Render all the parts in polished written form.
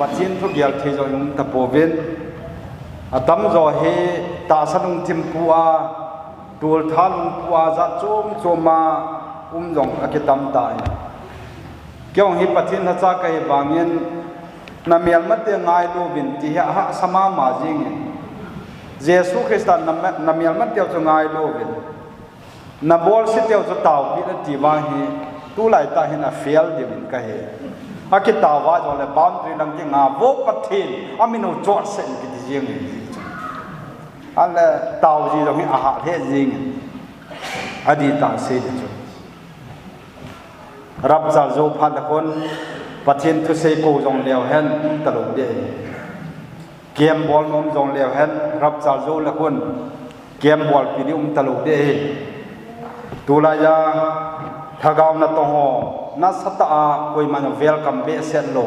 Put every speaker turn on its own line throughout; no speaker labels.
pathin thu gial the zo yum ta povin atam zo he ta sanung tim puwa tul thalung puwa za choma zong akitam tai kyong hi pathin ha cha kai bangin na mial mate ngai lu bin ti ha sama ma jing jesu christan na mial mate cho ngai lu bin na bol si teo cho taw pi na ti wa hi tu lai ta hin a fail de bin ka he akita wa jo le boundary lang ki nga wo pathin amino chot sen ki ti jing ala taw ji jo hi a ha the jing adi ta se de cho rab zal zo phat kon pathin thu se ko jong leo hen ta lo de kem bol nom jong leo hen rab zal zo la kon kem bol pi ni ta lo de tulaya thagaw na to ho na sata a koi man welcome be set lo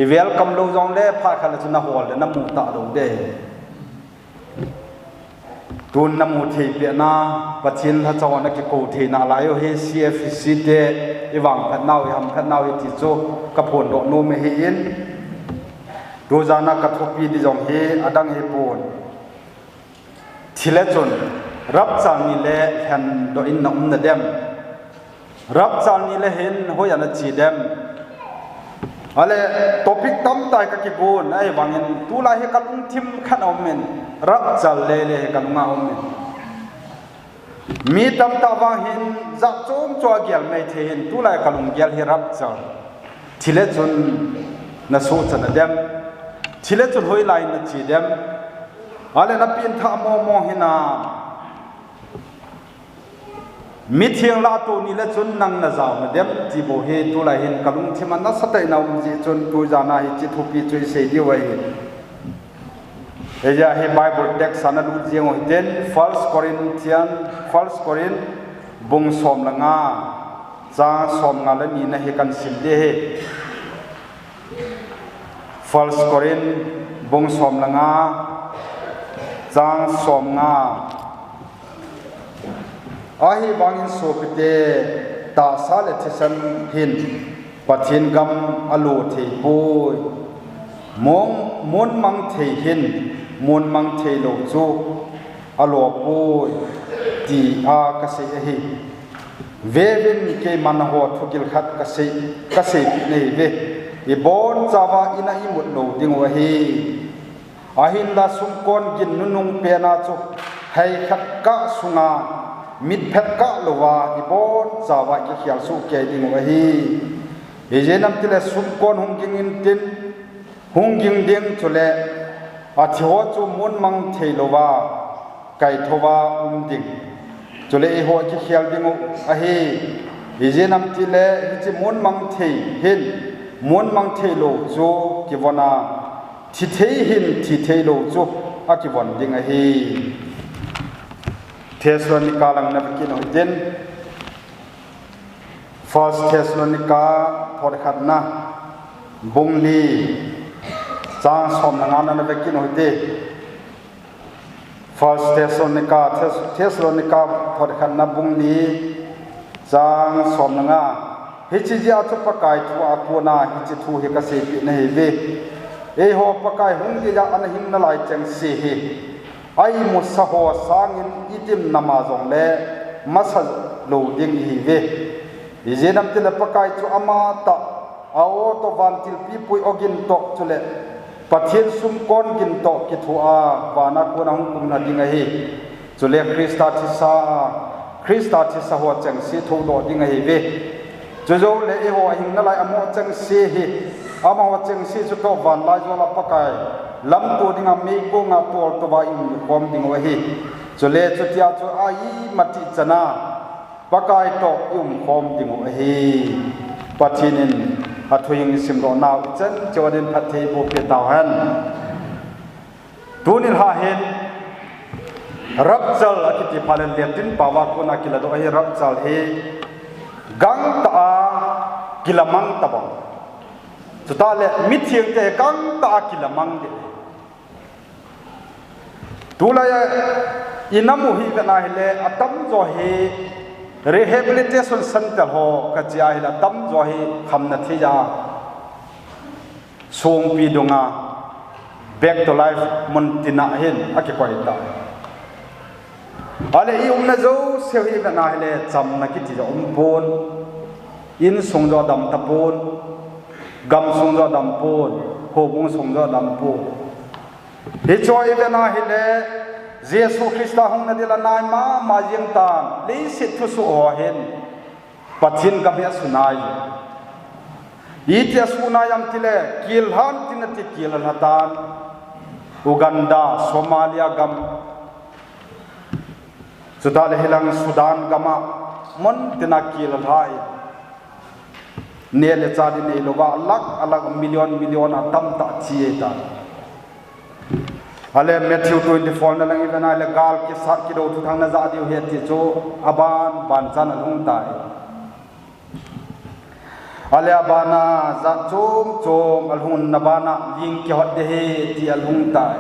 i welcome lo jong le pha khala chuna hol na mu ta lo de tun na mu thei pe na pathin ha chaw na ki ko thei na la yo he cfc de i wang phat naw ham phat naw ti cho ka phon do no me he in do jana ka thopi di jong he adang he pon thile chon rab chal ni le han do in na na dem rab chal ni le hen ho ya na chi dem ale topic tam tai ka ki bon ai wangin tu la he kan thim khan om men rab chal le le kan nga om men mi tam ta wa hin za chom chwa gyal mai the hin tu la kalung gyal he rab chal thile chon na so chan dem thile chon hoi lai na chi dem ale na pin tha mo hina mi thiang la tu ni la chun nang na zaw na dem ti bo he tu la hin kalung thima na satai na ji chun tu jana hi chi thu pi chui se di wai he ja he bible text sana lu jeng o den false corin bung som la nga cha som nga la ni na he kan sim de he false corin bung som la nga cha som nga ahi bangin sopite ta sale thisan hin pathin gam alu thei pui mon mang thei hin mon mang thei lo chu alo pui ti a ka se hi vevin ke man ho thukil khat ka se nei ve i bon chawa ina i mut lo ding wa hi ahin la sum kon gin nunung pe na chu hai khat ka sunga mit phet ka lowa i bon chawa ki khial su ke ding wa hi e je nam tile sum kon hung ging in tin hung ging ding chule a thio chu mun mang thei lowa kai thowa ding chule e ho ki khial ding a hi e je nam tile hi chi mun mang thei hin mun mang thei lo chu ki wona thi thei hin thi thei lo chu a ki won ding a hi Thessalonica lang na bikin hoiten First Thessalonica thor khat na bungli chang som na ngana na bikin hoite First Thessalonica thor khat na bungli chang som na nga hichi ji a chu pakai thu a ko na hichi thu he ka se pi na he ve e ho pakai hung ge ja an hin na lai chang se he ai musaho sangin itim namazong le masa lo ding hi ve ijenam tile pakai chu ama ta ao to vantil pi pui ogin to chule pathin sum kon gin to ki thu a wana ko na hung kum na ding hi chule krista thisa ho chang si thu do ding hi ve jojo le e ho hing na lai amo chang si hi ama ho chang si chu to van lai jo la pakai lam tu dinga me ko nga tol to ba in kom ding wa hi chole chutia chu ai mati chana pakai to kom ding wa hi pathinin athoying simro naw chen chodin phathei bo pe taw han tunil ha hen rabjal akiti phalen letin pawa ko na kila do hi rabjal he gang ta kilamang tabang chuta le mithiang te gang ta kilamang de tulaya inamu hi kana hele atam zo he rehabilitation center ho ka chia hila tam zo he khamna thiya song pi donga back to life mun tina hin akipoi ta ale I na zo sehi na hele cham na ki ti pon in song zo dam ta pon gam song zo dam pon ho bung song zo dam pon he choi na hele Jesu Christa hong na dila nai ma jing tan le sit thu su o hen pathin ka me sunai itia sunayam tile kilhan tinati kilal hatan Uganda Somalia gam Sudan hilang Sudan gama mon tinakil hai nele chadi nei lowa alag million atam ta chieta ale Matthew 24 na lang ibana le gal ki sat ki do thu thang na za diu he ti cho aban ban chan alung tai ale abana za chom alhun nabana ling ki hot de he ti alhung tai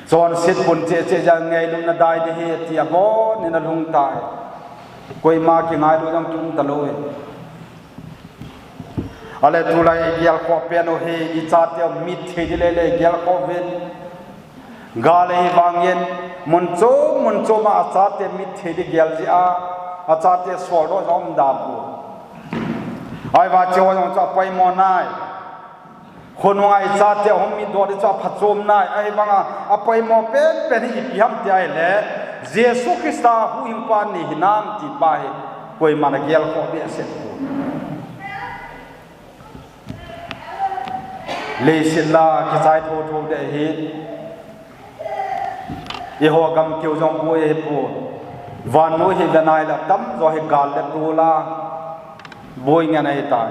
chon sit pun che jang ngai lum na dai de he ti abo ni na lung tai koi ma ki ngai do jang chung ta lo ale tulai gyal ko piano he I cha te mit the de le gyal ko ven gale wangyen mun cho ma cha te mit the de gyal ji a cha te so do jom da pu ai wa cho jong cha pai mo naiคนวายซาเตียวมีดอดจะพัดจมนายไอ้บางอ่ะไปมอเป็นอีพิฮัมที่ไอ้แหละเยซูคริสต์ผู้หิมปานนี่น้ำที่ไปป่วยมันเกลียขอเบียเสร็จเลยสิลาคิดใจโทได้เห็นยี่ห้อกำเกี่ยวจงป่วยปูวันนู้นเห็นนายละตั้มจะให้กาลเล็บตัวละบ่อยเงี้ยนายตาย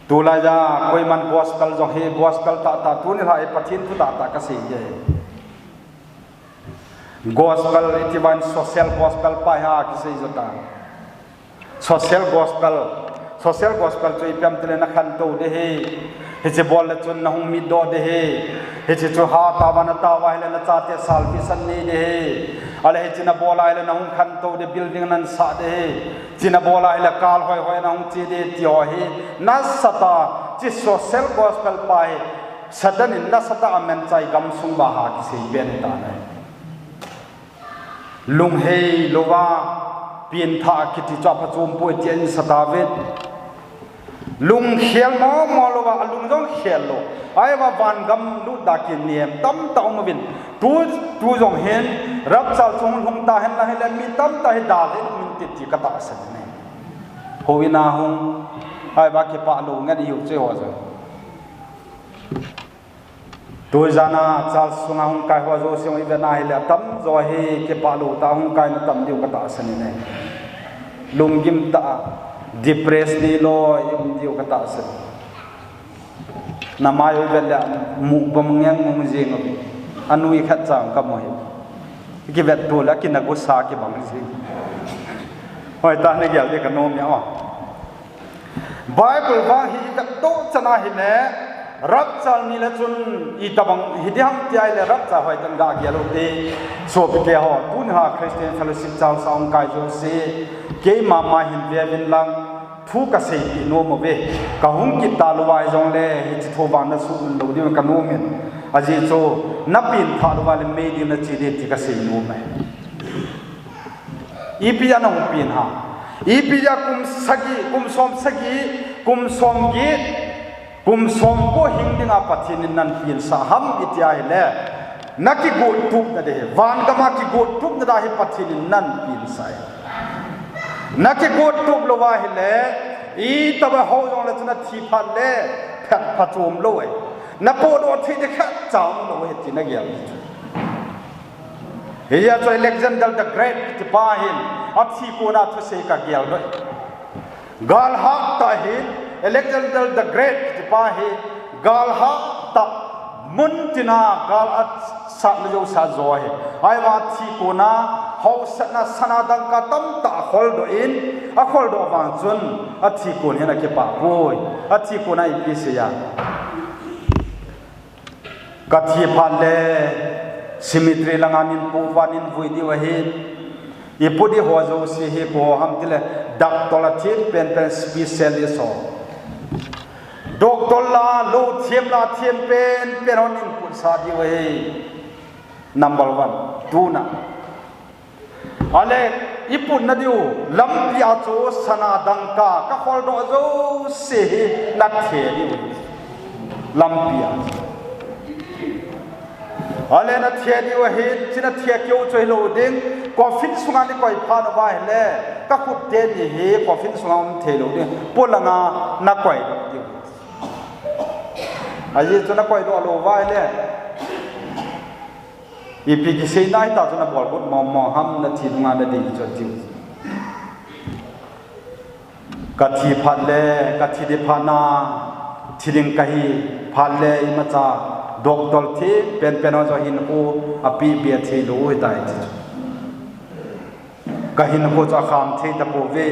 Tula ja koi man gospel jo he gospel ta tu ni hai pathin tu ta ka se ye gospel iti ban social gospel pa ha ki se jota social gospel choi pam tele na khan to de he che bol chun na hung mi do de he che chu ha ta ban ta wa hele na cha te salvation ni de ale he china bola hele na hung khan to de building nan sa de china bola hele kal hoi na hung chi de tio he na sata chi social gospel pa he sadan in na sata amen chai gam sung ba ha ki sei ben ta nai lung hei lowa pin tha ki ti cha phachum pu chen sata vet lung khial mo lowa lung jong khial lo ai wa ban gam lu da ki niam tam taw ma bin tu jong hen rap chal chung lung ta hen la hele mi tam ta he da hen min ti ti ka ta sa ne hoina hung ai ba ki pa lo ngat yu che ho zo tu jana chal sunga hung kai ho zo siong ibe na hele tam zo he ki pa lo ta hung kai na tam yu ka ta sa ne lung gim ta depressed ni lo yung diu kata sa na mayo bela mu pamangyang mu jing anu I khat chang ka mo hi ki vet tu la ki na go sa ki bang jing hoi ta ne gyal de ka nom ya bible ba hi ka to chana hi ne rap chal ni la chun I tabang hi diam ti ai le rap cha hoi tan ga gyalo te so pi ke ho tun ha christian fellowship chal saung kai jo se ke mama hin ve vin lang thu ka sei ti no mo ve ka hung ki ta lo wai jong le hi chi tho ban na su lo di ka no men a ji cho na pin tha lo wal me di na chi de ti ka sei no mai I pi ya na hung pin ha I pi ya kum som sagi kum som gi kum som ko hing dinga pathin nan pin sa ham iti ai le naki go tup na de van ga ma ki go tup na da hi pathin nan pin sai naki go tup lo wa hi le I ta ba ho jong la chuna thi phat le phat phachum lo ai na po do thi de kha chang lo he ti na gyal he ya cho Alexander the Great ti pa hin at thi ko na thu se ka gyal lo gal ha ta hin Alexander the Great ti pa hi gal ha ta mun tina gal at sa lo sa zo he ai wa thi ko na ho na sanadang ka tam ta khol do in a khol do wang chun a thi ko ne na ke pa boy a thi ko na I pi se ya ka thi phan le simitri langanin pu wanin vui di wa he I pudi ho zo si he po ham tile dak tola thi pen specialist ho doctor la lo thiam pen on in put sa di we number 1 2 na ale ipun na diu lampia chu sana dangka ka khol do zo se na the di lampia ale na the di we he china the kyo choi lo ding coffin sunga ni koi pha na ba hele ka khut te ni he coffin sunga um the lo ding polanga na koi do aji chuna koi do lo ba hele ipi ki sei nai ta chuna bol bot mo ham na thi nga na di cho tiu ka thi phan le ka thi de phana thiring ka hi phan le I ma cha doctor thi pen zo hin ko api be thi lo hi dai chi ka hin ko cha kham thi ta po ve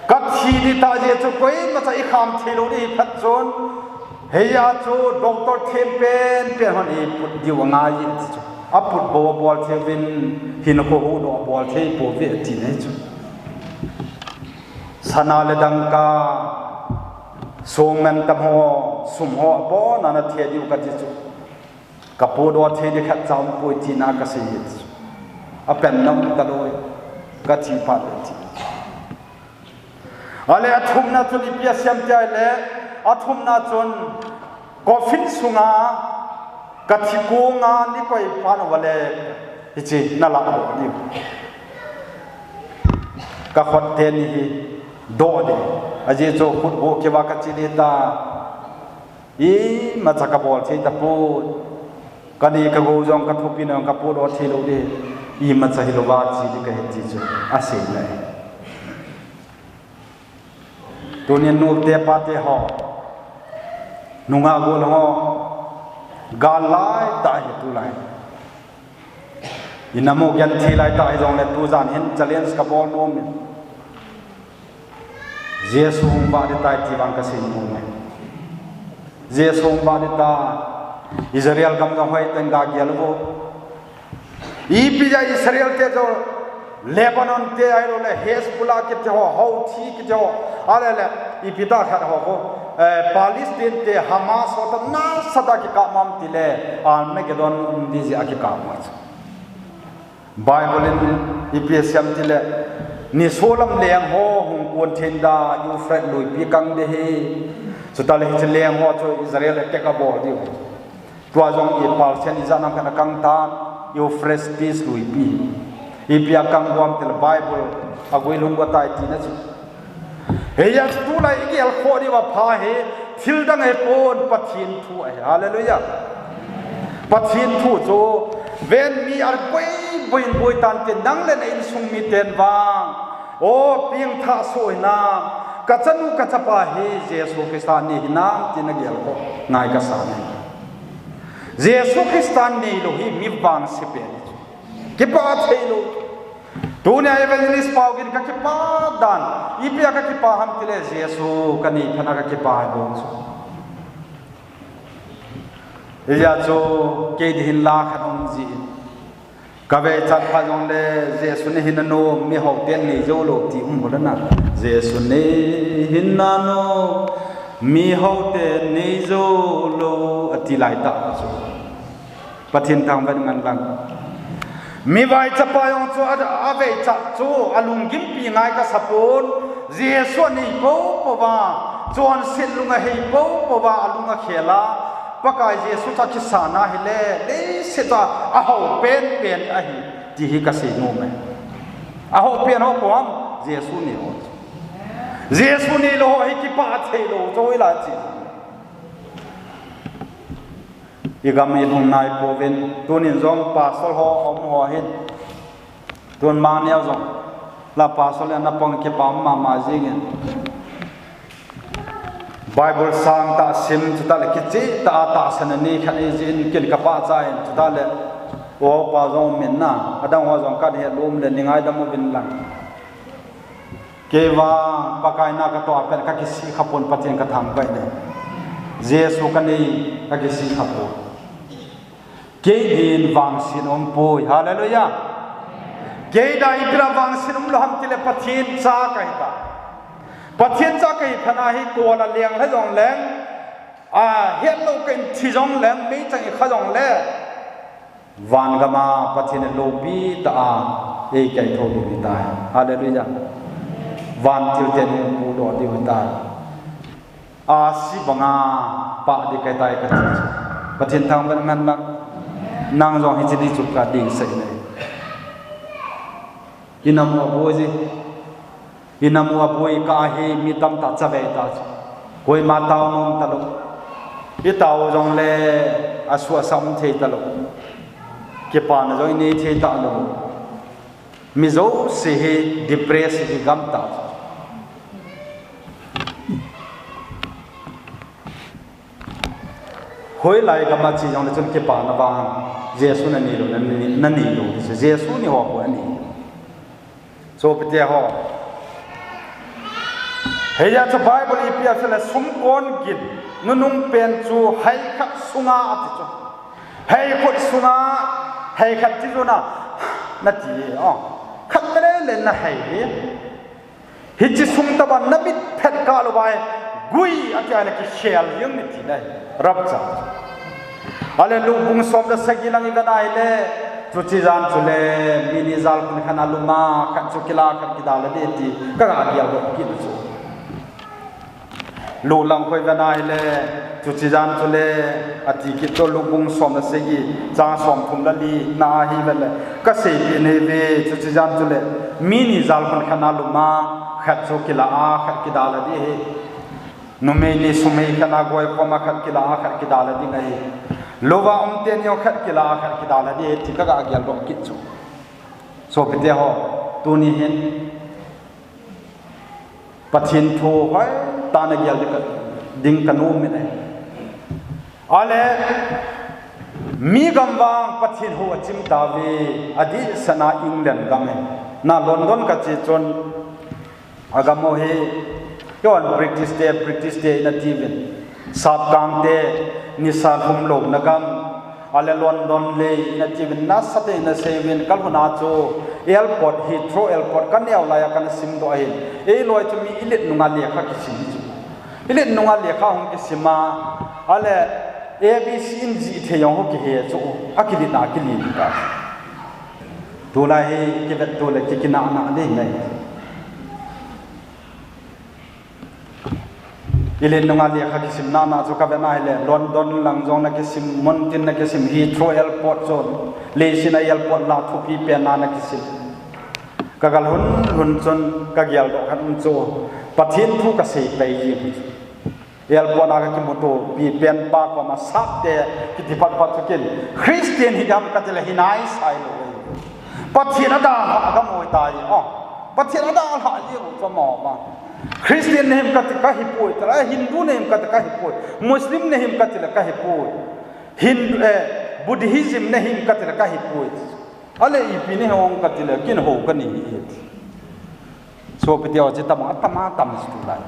ka thi di ta je chu koi ma cha I kham thi lo ni phat chon heya chu doctor thi pen hon I put di wanga yi chu aput bo bol thi vin hin ko hu do bol thi po ve ti nei chu sana le dangka songmen tam ho sum ho bo na na the diu ka ji chu kapu do the di khat cham pui ti na ka se a pen nam ta loi ka chi pa ti ale athum na chu li pia siam tai le athum na chon coffin sunga ka thi ko nga ni koi pa na wale ichi na la ni ka khot te ni do de aje cho khut bo ke ba ka chi ni ta I ma cha ka bol thi ta pu ka ni ka go jong ka thupi na ka pu do thi lo de I ma cha hi lo ba chi ni ka he chi chu a se lai to ni no te pa te ho nunga go lo ga lai ta hi tu lai inamo gyan thi lai ta jong le tu jan hin challenge ka bol no me jesu ba de tai ti bang ka sin mo me jesu ba de ta Israel gam ga hoi ten ga gyal go I pija Israel te jo Lebanon te ai lo le Hezbollah ke te ho Houthi ke te ho ale le I pita khat ho ko Palestine te Hamas ho ta na sada ki ka mam ti le Armageddon di ji aki ka ma Bible in Ephesians ti le ni solam leng ho hung kon thenda Euphrates loi pi kang de he so ta le hi leng ho cho Israel te ka bol di tua jong I Palestine I janam kana kang ta Euphrates peace loi pi I pia kang wam te Bible agoi lung wa tai ti na chu heya tu lai ki al kho ni wa pha he thil dang he pon pathin thu ai hallelujah pathin thu cho ven mi ar boi tan te nang le in sung mi ten wang o ping tha soi na ka chanu ka chapa he jesu christan ni nam tin na gel ko ngai ka sa ni jesu christan ni lo hi mi bang se pe ki pa thelo dunia evangelist pau gin ka ki pa dan ipia ka ki pa ham tile jesu kani khana ka ki pa bo so ya cho ke din la khanom ji ka ve chat pha jong le jesu ne hin no mi ho ten ni jo lo ti bo na jesu ne hin na no mi ho ten ni jo lo ati lai ta so pathin thang ban ngan lang mi vai chapa yong chu ave cha chu alung gim pi ngai ka sapon jesu ni po wa chon sit lunga hei po wa alunga khela pakai jesu cha ki sana hile le se ta a ho pen a hi ti hi ka se no me a ho pen ho kom jesu ni lo hi ki pa the lo choi la chi igam in hong nai proven tunin zong pasol ho om ho hin tun ma ne zong la pasol na pong ke pam ma jing Bible sang ta sim ta le ki chi ta san ni khan ni jin kin ka pa chai ta le o pa zong min na adang ho zong ka he lum le ningai dam bin lang ke wa pakai na ka to apen ka ki si khapon patien ka tham bai ne jesu ka ni ka ki si khapon ke din wang sin poi hallelujah ke da ibra wang sin lo ham tile pathin cha ka ta pathian cha kai phana hi ko la leng la jong leng hiện lo cái thi jong leng mi chang kha jong le van gama pathian lo bi ta e kai tho di ta hallelujah van til ten pu do di ta si banga pa di kai tai ka chi pathian thang ban ngan nak nang jong hi chi di chup ka ding sai nei inamu aboji inamu aboi ka hi mi tam ta chabe ta koi ma taw nom ta lo bi taw jong le aswa sam the ta lo ke pa na joi nei the ta lo mi zo se he depress hi gam ta hoi lai ga ma chi jong le chun ke pa na ba jesu na ni lo na ni lo jesu ni ho ko ni so pe te ho heya cha bible ipia sele sum kon gin nunung pen chu hai khat sunga ati chu hai khot sunga hai khat ti chu na na ti khat le le na hai hi chi sum ta ba na bit phet ka lo bai gui ati ala ki shel yeng ni ti dai rab cha ale lu bung som da sagilang i ganai le chu chi jan chu le mini zal kun khana luma khat chu kila khat ki dal de ti ka ga dia ro ki chu lu lang khoi ganai le chu chi jan chu le ati ki to lu bung som da segi cha som thum la li na hi le ka se pi ne ve chu chi jan chu le mini zal kun khana luma khat chu kila khat ki dal de he no me ni sumei kana goi ko ma khat kila khat ki dal de ngai lova ten yo khat kila khat ki dal de ti ka ga gyal ro ki chu so pe te ho tu ni hen pathin tho hoi ta na gyal de ding kanu me ne ale mi gam wang pathin ho chim ta ve adi sana england gam na london ka chi chon agamo he yon british day na tv sap kang te nisa hum lom nagam ale london le na tv na sate na seven kalbana cho airport heathrow airport kan yaw la ya kan sim do ai e loi to mi ilet nunga le kha ki sim ilet nunga le kha hum ki sima ale abc in ji the yong ho ki he cho akili na akili ka to la he ki vet to le ki na na de ngai ilen nunga le kha kisim na na chu ka be na ile london lang jong na kisim montin na kisim heathrow airport zone le sina airport la thu pi pe na kisim ka gal hun chon ka gyal do khan cho pathin thu ka sei pai yi airport na ka moto pi pen pa ko ma sak te ki ti pat pat kin christian hi gam ka te le hinai sai lo pathin da ha ga moi tai pathin da ha ji ro cho mo ba Christian name ka hipoi tara Hindu name ka hipoi Muslim name ka hipoi Hindu Buddhism name ka hipoi ale ipine hong ka tila kin ho ka ni so pitio je tam stu lai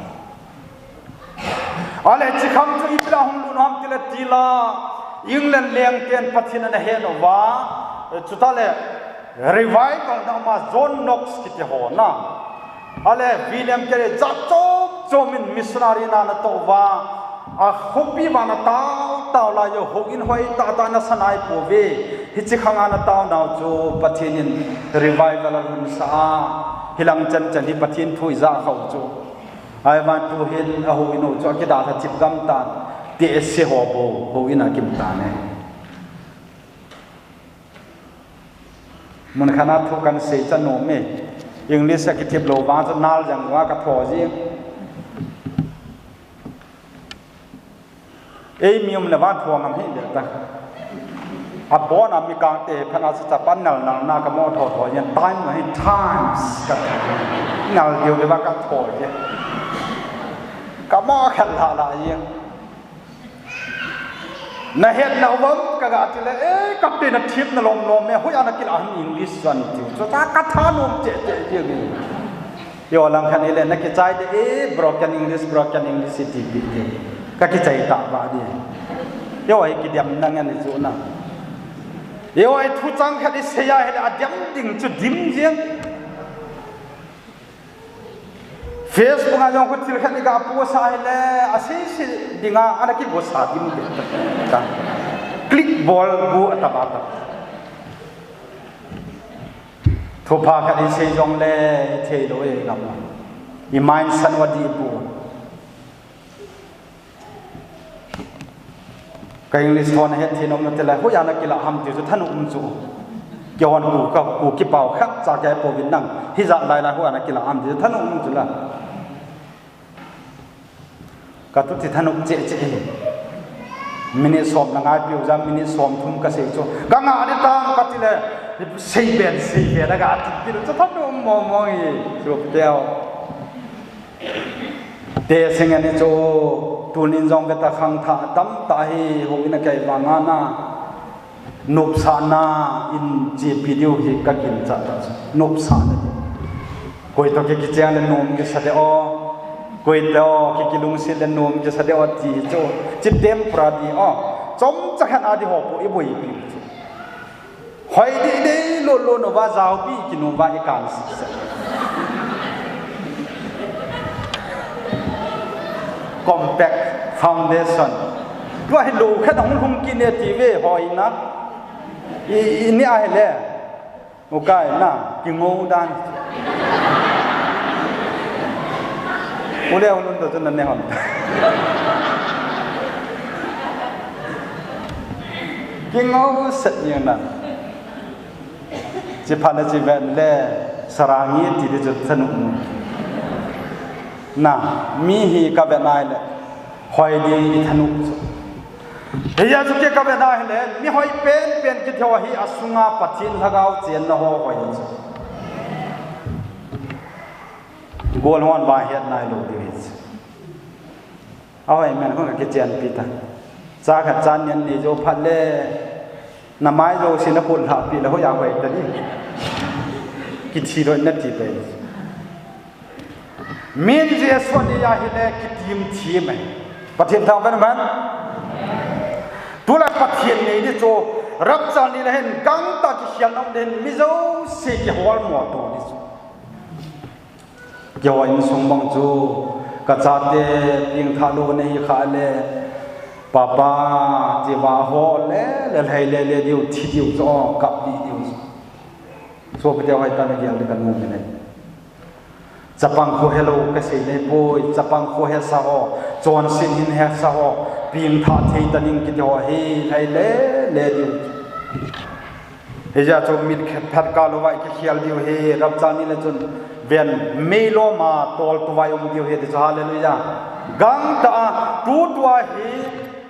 ale chi kham chu ipla hong lu nam tila tila England leng ten pathina na he no wa chutale revival na ma John Knox ki te ho na ale William Carey chop min missionary na to wa a khopi ba na taw la yo hogin hoi ta na sanai po ve hi chi khanga na taw na cho pathinin revival hun sa hilang chan chan hi pathin thui za khau cho I want to hil a ho ino cho ki da tha chip gam ta ti se ho bo ho ina kim ta ne mun khana thu kan se chan no me English ki thip lo ba cho nal jang wa ka tho ji ei mium le wa tho ngam hi de ta a bon a mi kang te phana sa pan nal na ka mo tho yan time ma hi times ka nal dio le wa ka tho je ka mo khan la yin na het na wam ka ga ti le ka te na thip na lom me ho ya na ki la English san ti so ta ka tha nom che je ni yo lang khan ile na ki chai de broken English ti bi ka ki chai ta ba di yo ai ki diam na ngan ni zo na yo ai thu chang kha di se ya he a diam ding chu dim jeng Facebook nga jong ko til khan ga pu sa hele ase si dinga ana ki bo sa dim de ta click ball bu ataba ta thu pa ka ni se jong le the lo e gam i mind san wa di pu ka English thon het thi nom na te la ho ya na ki la ham ti su thanu chu Yawan ku ki pau khắc cha cái po vin nang hi za lai la ho ana ki la am ti thanu chu la ka tu ti thanu che che mini som na ngai piu jam mini som thum ka se chu ka nga ani ta ka ti le sei ben da ga ti ti chu thanu mo mo yi chu teo te sing ani chu tu nin jong ka ta khang tha tam ta hi ho ina kai wa nga na nộp sana in chỉ video hi các kinh cha nộp sana coi to cái chuyện là nôm cái sao đó coi to cái lung xin là nôm cái sao đó chỉ cho chỉ đem ra đi trong chắc hẳn ai đi học bộ bồi bị hỏi đi lô nó va giáo bị cái nó va cái can compact foundation cái lô cái đồng không kinh thì về hỏi na ini ai le okay na kingo dan ule ulun to tan ne hon kingo sat yang na je phana je ven le sarangi ti de jot thanu na mi hi ka be nai le hoi di thanu Heya chu ke ka be na hele mi hoi pen ki thwa hi asunga pathin thagau chen na ho hoi gol hon ba het nai lo di awai men ko ka chen pi ta cha kha chan nyen ni jo phat le na mai jo sin na pul ha pi la ho ya hoi ta ni ki thi ro na ti pe min je so ni ya hi le ki tim thi mai pathin thang ben man tu la pathian nei ni cho rap chan ni la hen gang ta ki hian nam den mi zo se ki hol mo to ni chu yo in song bang chu ka cha te ping tha lo nei kha le papa ti wa ho le le diu thi diu zo kap di diu so pe te wai ta ne gyal de kan mo ne Japang ko hello ka se nei boy Japang ko he sa ho chon sin hin he sa ho ping tha thei taning ki ho he lai le diu he ja cho mit phat ka lo wai ki khial diu he rap chani le chun ven me lo ma tol tu wai diu he de hallelujah gang ta tu tua he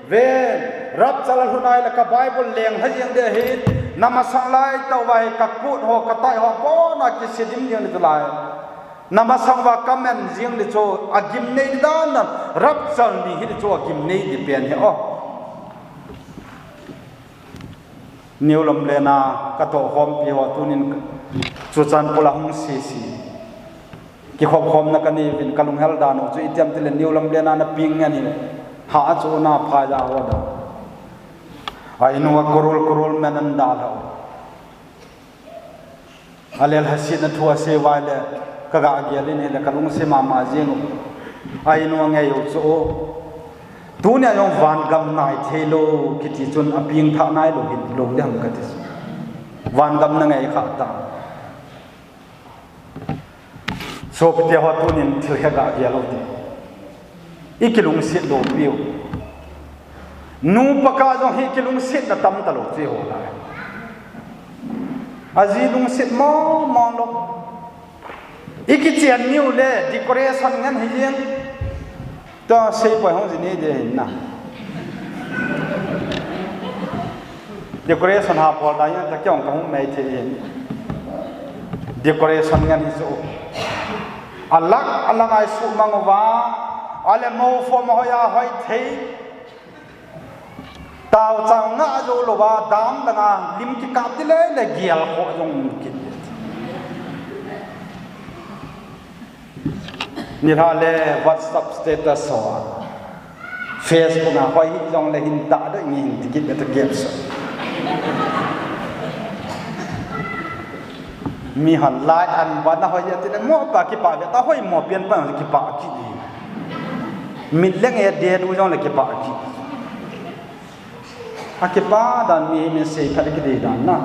ven rap chala hunai la ka bible leng ha jeng de he namasang lai ta wai ka kut ho ka tai ho bo na ki sidim jeng de lai namasang wa comment jeng de cho agim nei dan rap chal ni hi de cho agim nei di pen he new lam lena ka to hom pi ho tunin chu chan pula hung si ki khom khom na kani vin kalung hel da no chu itiam tile new lam lena na ping ani ha chu na pha ja ho da ai no korol menan da lo alel hasin na thua se wa le ka ga gelin he le kalung se ma jeng ai no nge yo chu tu ne yong van gam nai thelo kiti chun aping tha nai lo hin lo dang ka tis van gam na ngai kha ta so pte ho tu nin thil he ga gelo ti ikilung sit lo piu nu paka jong he kilung sit na tam ta lo chi ho la azi lung sit mo lo iki chian niu le decoration ngan hi yen to sei poi hong jini de na decoration ha pol da yan ta kyong ka hong mai the decoration ngan hi so alak ai su mangwa ale mo fo mo ya hoi thei tao chang nga zo lo ba dam da nga lim ki kap ti le gial ko jong ki ni ha le WhatsApp status so Facebook na hoi jong le hin ta da ni ti ki ta gem so mi han lai an ba na hoi te mo pa ki pa ta hoi mo pian pa ki pa ki mi leng e de du jong le ki pa ki a ki pa dan mi sei pha ki de dan na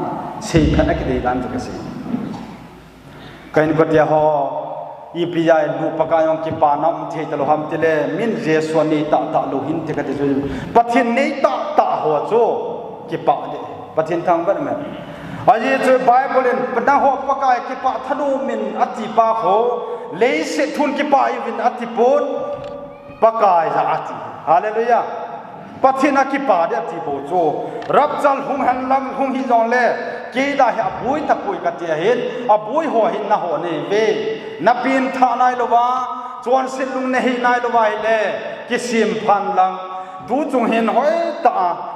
sei pha ki de dan ka sei kain ko tia ho i priya lu pakayong ki pa nam the talo ham tele min je so ni ta lu hin te ka te pathin nei ta ho cho ki pa de pathin thang ba me aji chu bible in pada ho pakai ki pa thanu min ati pa ho le se thun ki pa i win ati pon pakai za ati hallelujah pathina ki pa de ati bo cho rap chal hung han lam hung hi jong le ke da ha bui ta pui ka tia hin a bui ho hin na ho ne ve na pin tha nai lo wa chuan sin lung ne hi nai lo wa le ki sim phan lang tu chung hin hoi ta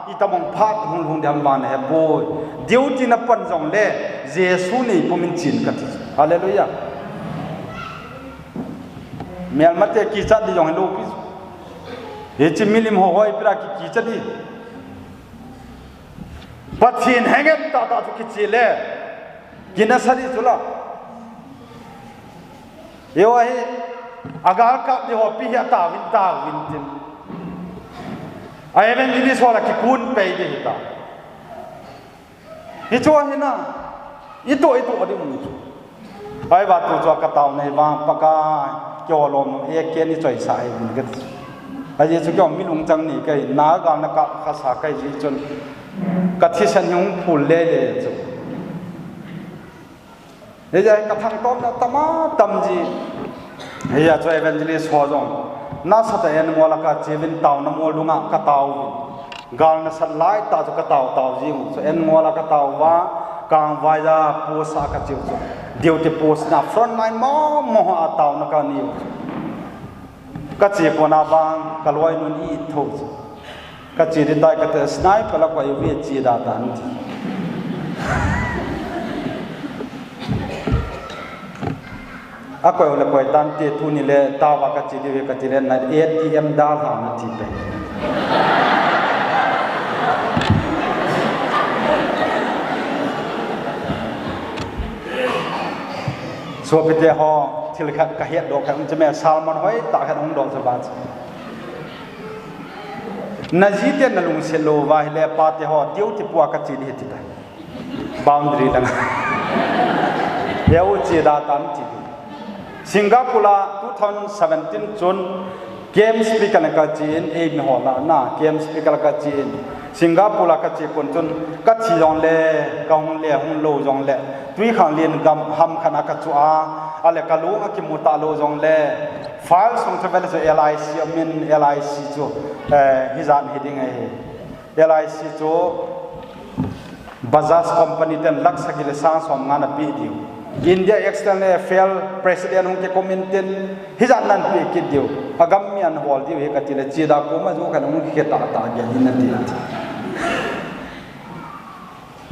i ta mong phat hung hung dam ban he boy diu ti na pan jong le jesu ni pumin chin ka ti hallelujah mel mate ki cha di jong lo pi he chi milim ho hoi pra ki cha di pathin hangem ta chu ki chi le gina sari chula yo hi agar ka di ho pi ha ta win tin ai men ni so la ki kun pe de ta hi cho hi na i to di mu ai ba tu cho ka taw nei ba pa ka kyo lom e ke ni choi sai ni ga ai chu kyo mi lung chang ni kai na ga na ka kha sa kai ji chon ka thi san yong phul le chu he ja ka thang tom na tama tam ji he ya cho evangelist ho jong na sa ta en mo la ka chevin taw na mo lunga ka taw gal na sa lai ta chu ka taw ji mu so en mo la ka taw wa kang vai da pu sa ka chiu chu deu te post na front line mo a taw na ka ni ka chi po na bang ka loi nu ni tho ka chi ri dai ka te snipe ka la ko yu vi chi da tan ji a ko le ko tan te tu ni le ta wa ka chi di ka ti le na ATM da ha na ti pe so pe te ho thil khat ka het do ka je me salmon hoi ta khat ong do sa ba na ji te na lung se lo wa le pa te ho tiu ti puwa ka chi di ti ta boundary lang eu chi da tan ti Singapore 2017 June Games speaker ka chin e mi ho na Games speaker ka chin Singapore ka chi kon chun ka chi jong le ka hong le hong lo jong le tui khang lien dam ham khana ka chu a ale ka lu a ki mu ta lo jong le file song travel so LIC min LIC chu hi zan heading ai LIC chu Bajaj company ten lak sakile sang som ngana pi diu India external affairs president hong ke commenten hi zan nan pi ki diu agam mian hol diu he ka ti le chi da ko ma ju kan hong ke ta ge hin na ti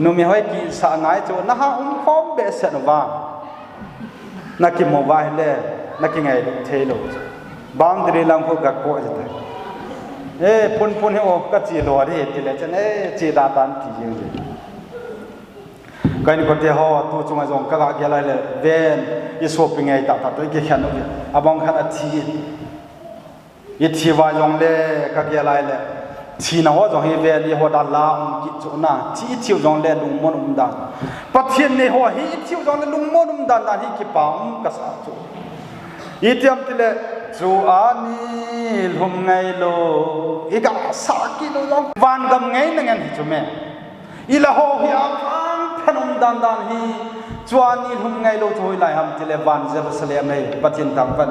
nu mi hoi ki sa ngai chu na ha khom be sen wa na ki mobile le na ki ngai the lo boundary lang ko ga ko ja e pun he o ka chi lo ri ti le chen e chi da tan ti ji kai ni ko te ho tu chu ma jong ka ga ge lai le ven i shopping ai ta to ke khan no abong khan a thi i thi wa jong le ka ge lai le chi na ho jong he ve li ho da la ki chu na chi chiu jong le lung mon da pathian ne ho hi chiu jong le lung mon da na hi ki pa ka sa chu i tiam ti le chu ani lum ngai lo i ga sa ki lo jong van gam ngai na ngan hi chu me i la ho hi a phanum dan hi chuani lum ngai lo thoi lai ham ti le van Jerusalem nei pathian tang pan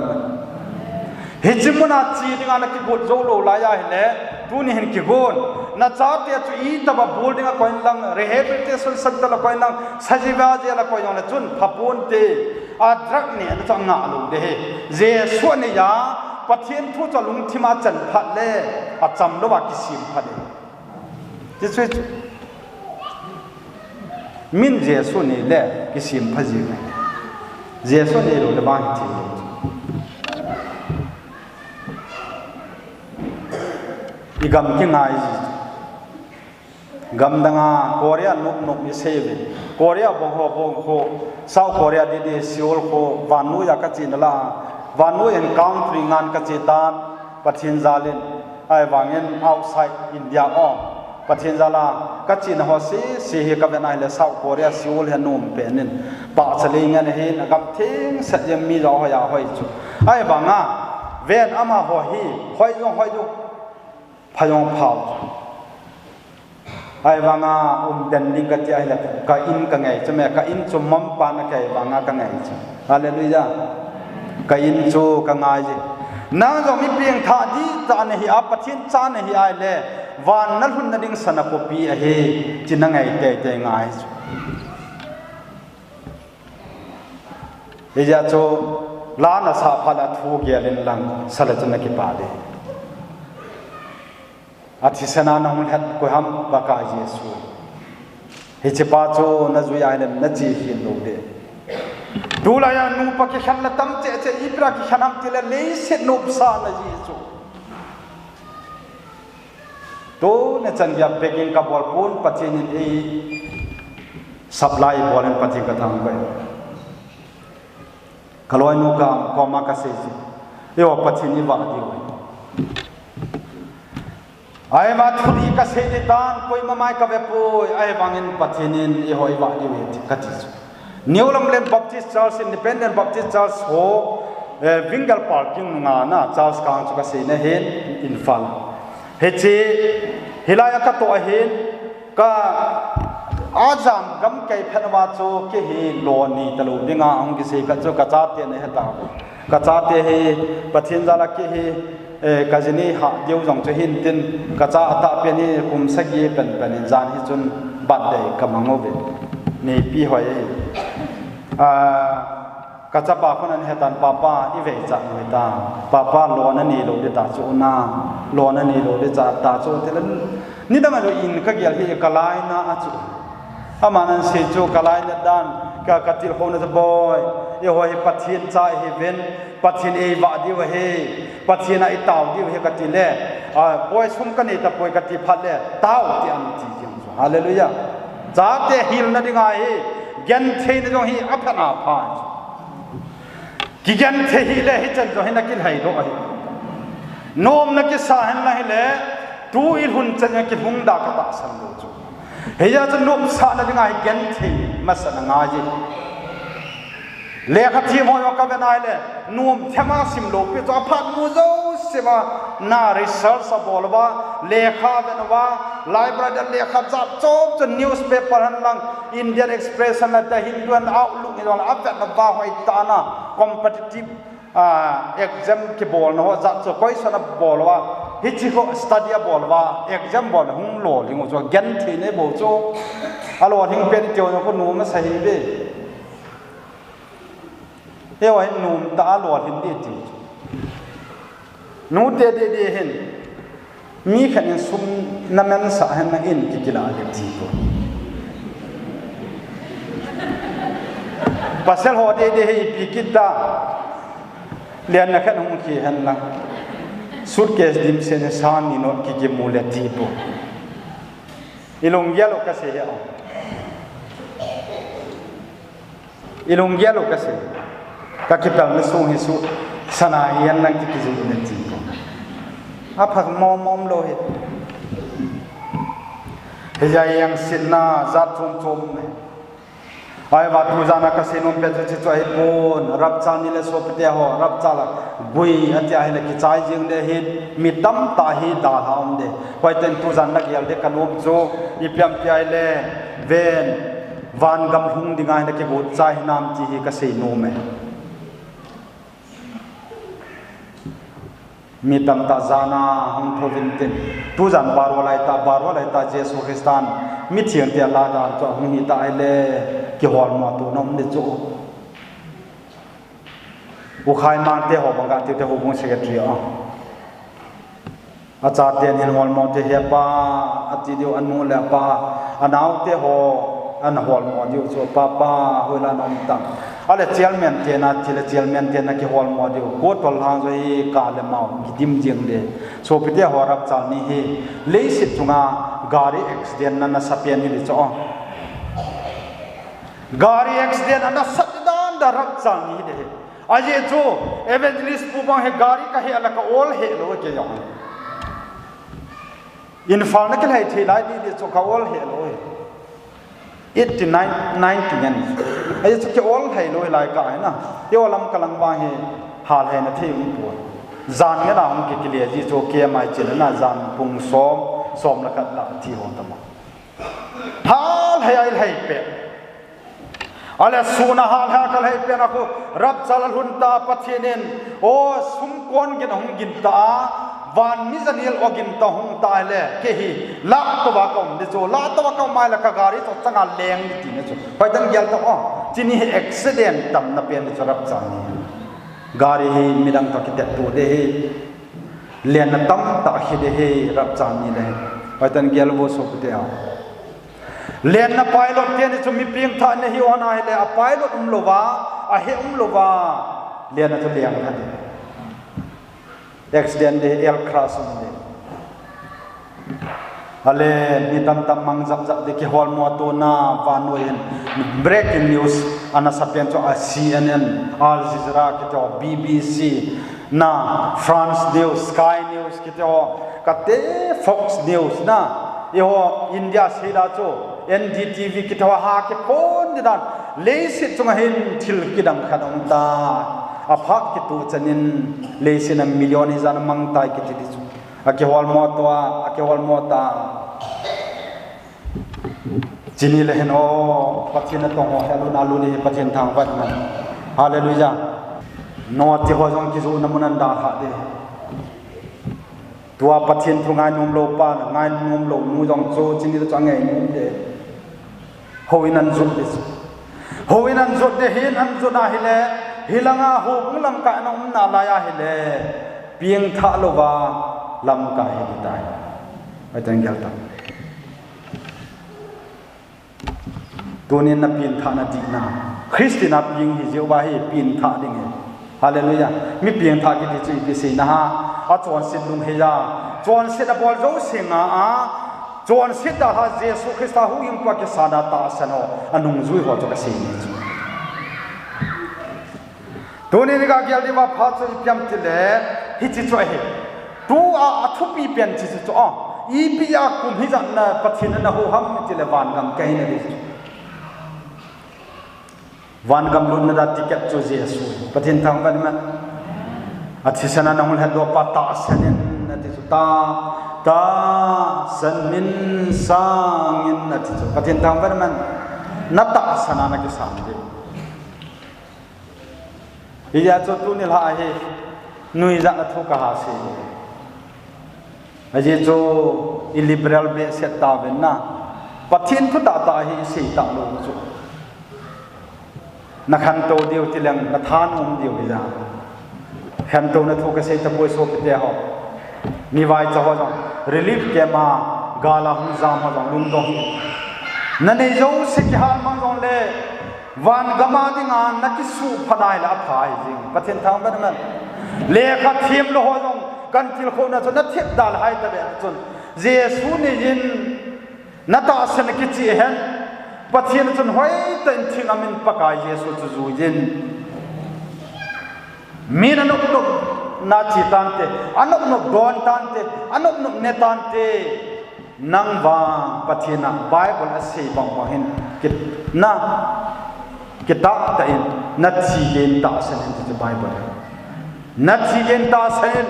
hijimuna chi dinga na ki bot zo lo la ya hele tu ni hen ki gon na cha te chu I taba building a coin lang rehabilitation center la coin lang sajiwa je la coin la chun phapon te a drak ne na chang na lu de he je so ne ya pathian thu cha lung thima chan phat le a cham lo wa ki sim phat de ji chu min je so ne le ki sim phaji je so ne lo le ba ti igam ki ngai gam danga Korea nuk mi save Korea bong ho South Korea di Seoul ho vanu ya ka chin la vanu in country ngan ka chitan pathin zalin ai wangin outside India on pathin zala ka chin ho si he ka benai le South Korea Seoul he nom penin pa chaling an he na gam thing sat yam mi ro ya hoi chu ai wanga ven ama ho hi hoi ju phayong phao ai vanga den ding ka ti ai la ka in ka ngai chame ka in chu mam pa na kai vanga ka ngai chu hallelujah ka in chu ka ngai ji na zo mi piang tha di ta ne hi a pathin cha ne hi ai le van na hun na ding sana ko pi a he chin na ngai te ngai chu eja chu la na sa phala thu ge len lang sala chana ki pa de Atisana na mun hat ko ham baka Yesu he chepa cho na zu ya na ji hin lo de dula ya nu pa ki khan la tam che ibra ki khanam ti le le se no sa na Yesu to na chan ya peking ka bol pun pathin e supply bolen pathin ka thang ba kaloi nu ka ko ma ka se ji yo pathin ni ba di ai ma thuli ka se de tan koi mamai ka be poi ai bangin pathinin e hoi wa di we ka ti New Lamlem Baptist Church Independent Baptist Church ho Vingal Parking nga na Charles Kang chu ka se na hen infal he che hilaya ka to hen ka azam gam kai phanwa chu ke he lo ni talu dinga ang ki se ka chu ka cha te ne hata ka cha te he pathin jala ke he kazini ha deu jong che hin tin ka cha ata pe ni kum sagi pen pen jan hi chun bat de kamango be ni pi hoi ka cha pa khon an hetan papa i ve cha ni ta papa lo na ni lo de ta chu na lo na ni lo de cha ta chu te ni da ma lo in ka gyal hi kalai na a chu amanan se chu kalai na dan ka katil ho na boy ye hoi pathin cha hi ven pathin e ba di wa he pathin ai taw di wa he ka ti le boy sum ka ni ta boy ka ti phat le taw ti an ti jing so hallelujah za te hil na dinga he gen the na jong hi apana pha ki gen the hi le hi chan jo hi na ki hai ro ai nom na ki sa han na hi le tu il hun chan ki hung da ka ta san lo chu he ya chan nom sa na dinga hi gen the ma sa na nga ji le kha thi mo yo ka be nai le nom thema sim lo pe to phat mu zo se ba na research sa bolwa le kha be no wa library da le kha cha chop ch newspaper han lang Indian Express na ta Hindu and Outlook ni dol ap na ba hoi ta na competitive exam ke bol no za cho koi sa na bolwa hi chi ko study bolwa exam bol hung lo lingo cho gen thi ne bo cho alo hing pen tio no ko nu ma sahi be he wa nu ta lo hin de ti nu de hin mi khan sum na men sa han na in ki kila de ti ko pasal ho de he pi kita lian na khan hum ki han na suitcase dim se ne san ni no ki mu le ti ko ilong yelo ka se ya ilong yelo ka se ka kital na sung hisu sana yan nang ki ki ne ti ko aphak mom lo he he ja yang sin na za chom ne ai wa tu jana ka se nom pe che choi pon rap cha ni le so pe ho rap cha la bui atia he le ki chai jing de he mi tam ta hi da ham de hoi ten tu jan na gyal de kanop jo i pyam pi le ven van gam hung dingai na ke bo chai nam chi hi ka se no me mi tam ta zana hung thovin tin tu jan baro lai ta Jesu Christan mi thiang te la da cho hung hi ta ai le ki hol ma tu nom de chu u khai mang te ho banga te ho bung secretary a cha te ni hol mo te he pa ati dio anu le pa anau te ho an hol mo dio chu pa hoila nom tang ale chairman te na chile chairman te na ki hol mo dio ko tol hang zo hi ka le mau gidim jing de so pite ho rap chal ni hi le sit chunga gari accident na sapian ni cho gari accident ana satdan darak chang ni de aje cho evangelist pu bang he gari ka he ala ka all he lo ke yo in fal na ke lai thi lai di cho ka all he lo 89 90 yan ai cho ke all he lo lai ka na yo lam kalang wa he hal he na thi um pu zan nga na hum ke kile ji cho ke mai chen na zan pung som la khat la thi hon ta ma hal he ai hai pe ala suna hal ha kal hai pe na ko rab chal hun ta pathinen o sum kon gen hum gin ta van mizanil ogin ta hum ta le ke hi la to ba kom de cho la to ba kom mai la ka gari to changa leng ti ne cho pai dan gyal to chini accident tam na pen cho rab chal ni gari hi midang to kitet tu de hi len na tam ta hi de hi rab chal ni de pai dan gyal bo so te a len na pilot ke ni chu mi ping tha ne hi on ai le a pilot lova a he lova len na to liang tha de accident de el crash de ale ni tam tam mang zap zap de ki hol mo to na van wen breaking news ana sapian cho a CNN Al Jazeera ki to BBC na France News Sky News ki to kate Fox News na yo India sila cho NDTV ki to ha ke pon de dan le sit chung hin thil ki dang khanong ta aphak ki tu chanin le sin million izan mang tai ki ti chu ake hol mo to ake hol mo ta chini le hen o pathin to ho helu na lu ni pathin thang pat man hallelujah no ti ho jong ki zu namunan da kha de tua pathin thu ngai nom lo pa ngai nom lo nu jong cho chini to chang ngai ni de hoinan zut de hoinan zut de hin an zu na hile hilanga hu lam ka nong na la ya hile pieng tha lo wa lam ka hi tai ai tang gyal ta tunin na pin tha na di na Christina ping hi je wa hi pin tha ding hallelujah mi pieng tha ki ti chi bi se na ha a chon sin lung he ya chon sit a bol zo singa a chon sit da ha Jesus Christa hu yim pa ke sada ta sano anung zui ho to ka se ni chu tunin ga gyal di wa pha chu pyam ti le hi chi choi he tu a thu pi pen chi chu i pi ya kum hi jan na pathin na ho ham ti le van gam kai na di van gam lun na da ticket cho Jesus pathin thang ban man athisana na hul hado pa ta sanin na ti ta sanin sangin na ti pathin thang ban man na ta sana na ki sam de iya cho tu ni la he nui za na thu ka ha se aje cho illiberal be set ta ben na pathin thu ta ta hi se ta lo chu na khan to dio ti lang na than dio bi za khan to na thu ka se ta poi so pe ho mi vai cho ho relief ke ma gala hum zam ho lung dong na nei zo se ki hal mang dong le van gama dinga na ki su phadai la phai jing pathin thang ban man le kha thim lo ho dong kan til kho na cho na thip dal hai ta be chun jesu ni yin na ta san ki chi hen pathin chun hoi ten thing amin pakai jesu chu zu yin min anok nok na chi tante anok nok don tante anok nok ne tante nang ba pathina bible a sei bang ba hin kit na kitab ta in na chi gen ta san in the bible na chi gen ta san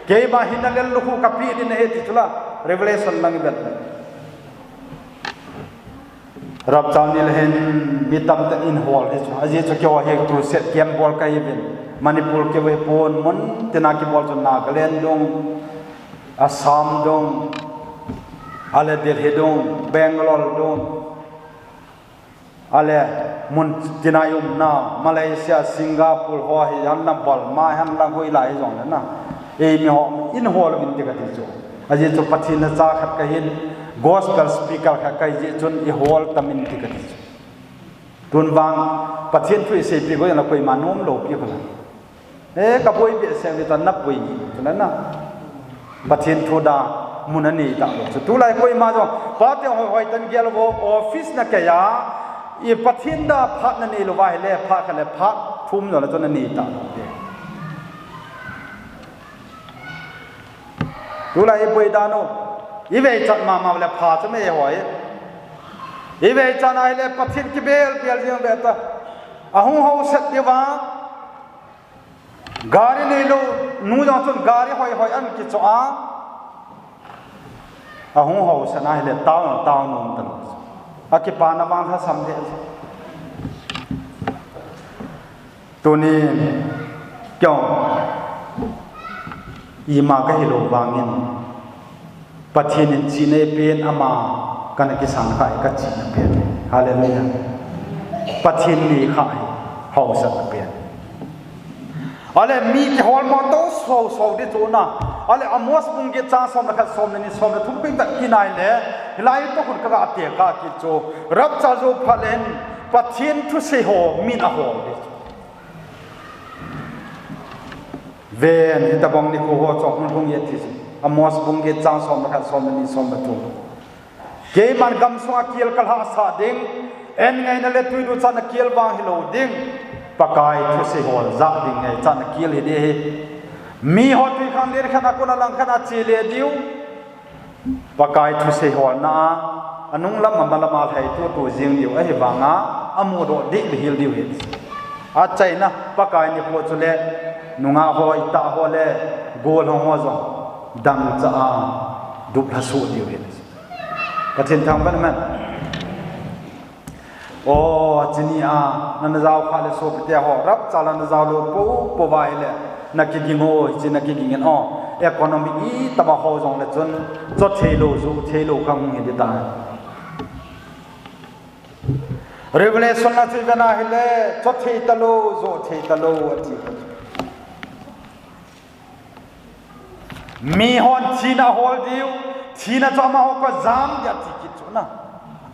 ke ba hinalel lu ka pi din he ti chula revelation lang bet rab chanil hen bitam ta in hol he aje cho kyo he tu set kem bol kai ben manipur ke we pon mon tena ki bol chon nagaland dong assam dong ale delhi dong bangalore dong ale mun tinayum na malaysia singapore ho hi han na bol ma han lang hoi lai jong na e mi ho in hol bin te ka ti cho aje cho pathin na cha khat ka hin gospel speaker kha kai je chon i hol tamin ti ka ti tun wang pathin thui se pi go na koi manom lo pi khala e ka boi be se ni ta na pui na na pathin thu da munani ta so tu lai koi ma jo pa te hoi tan gel wo office na ke ya i pathin da phat na ni lo wa le pha ka le phat thum no la to na ni ta tu lai poi da no i ve chat ma le pha cha me hoi i ve chan ai le pathin ki bel jeng be ta ahu ho set de wa gari ne lo nu ja chon gari hoi an ki cho a ahu ho sa na le taw no tan aki pa na wang tha sam de tu ni kyo i ma ka hi lo wangin pathin chi ne pen ama kana ki sang khai ka chi na pen hallelujah pathin ni khai ho sa na pen ale mi ki hol mo to so de tu na ale amos bung ge cha som na kha som ni som na thum ping ta ki nai le lai to kun ka ate ka ki cho rap cha zo phalen pathin thu se ho mi na ho ven ta bong ni ko ho chok hung ye thi amos bung ge cha som na kha som ni som na tu ke man gam so kiel kal ha sa ding en ngai na le tu du cha na kiel wang hi lo ding pakai thu se ho za ding ngai cha na kiel hi de mi ho tu khang ler khana ko na lang khana chi le diu pakai thu se ho na anung lam ma la ma thai tu jing diu a hi wanga amu do de hil diu hi a chai na pakai ni ko chu le nunga ho ita ho le gol ho zo dang cha a dup la su diu hi pathin thang ban man o chini a nan zao kha le so pte ho rap chala na zao lo po vai le na ki gi ngo chi na ki gi ngen o economic i ta ba ho jong le chon cho thelo zu thelo kang ngi de ta revelation na chi bana hele cho the talo zo the talo ati mi hon chi na hol diu chi na cho ma ho ko jam ya ti ki chu na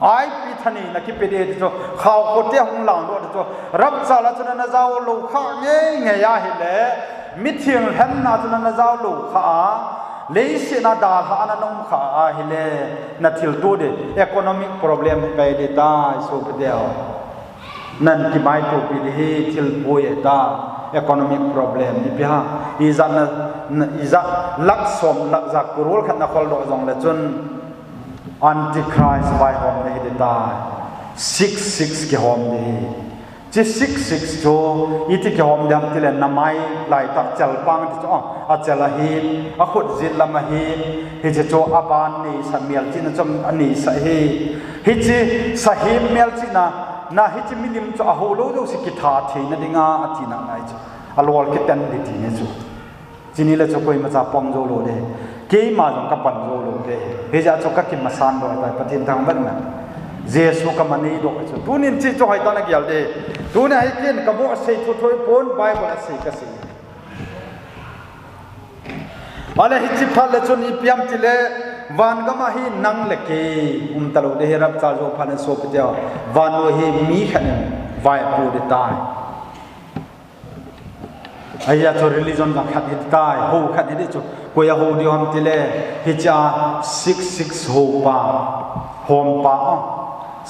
ai pi thani na ki pe de cho khaw ko te hung lang do cho rab cha la chana na zaw lo kha nge ya hi le mi thiang hem na chana na zaw lo kha le se na da ha na nong kha a hi le na thil tu de economic problem pe de ta so pe de nan ki mai to pi de thil boy ta economic problem ni pi ha iza lak som lak za kurul khat na khol do jong le chun Antichrist by home ne de ta 66 ke home ne chi 66 to iti ke home dam tile namai lai tak chal pang ti cho a chala hi a khut zin lama hi je cho aban ni samial chin chom ani sa hi chi sahim mel china na hi chi milim cho a ho lo do si ki tha the na dinga ati na ngai chu alwal ki ten de ti ne chu chini le cho koi ma cha pom zo lo de ke ma jong ka pan zo lo de he ja cho ka ki ma san do ta pathin thang ban na jesu ka mani do chu tu nin chi cho hai ta na gyal de tu ne ai ken ka bo sei thu thoi pon bible a sei ka sei ale hi chi phal le chun i piam ti le van ga ma hi nang le ke talo de he rap cha zo phan so pe ja van no hi mi khan vai pu de tai aya cho religion ga khat hi tai ho khat hi de chu ko ya ho di hom ti le hi cha 66 ho pa hom pa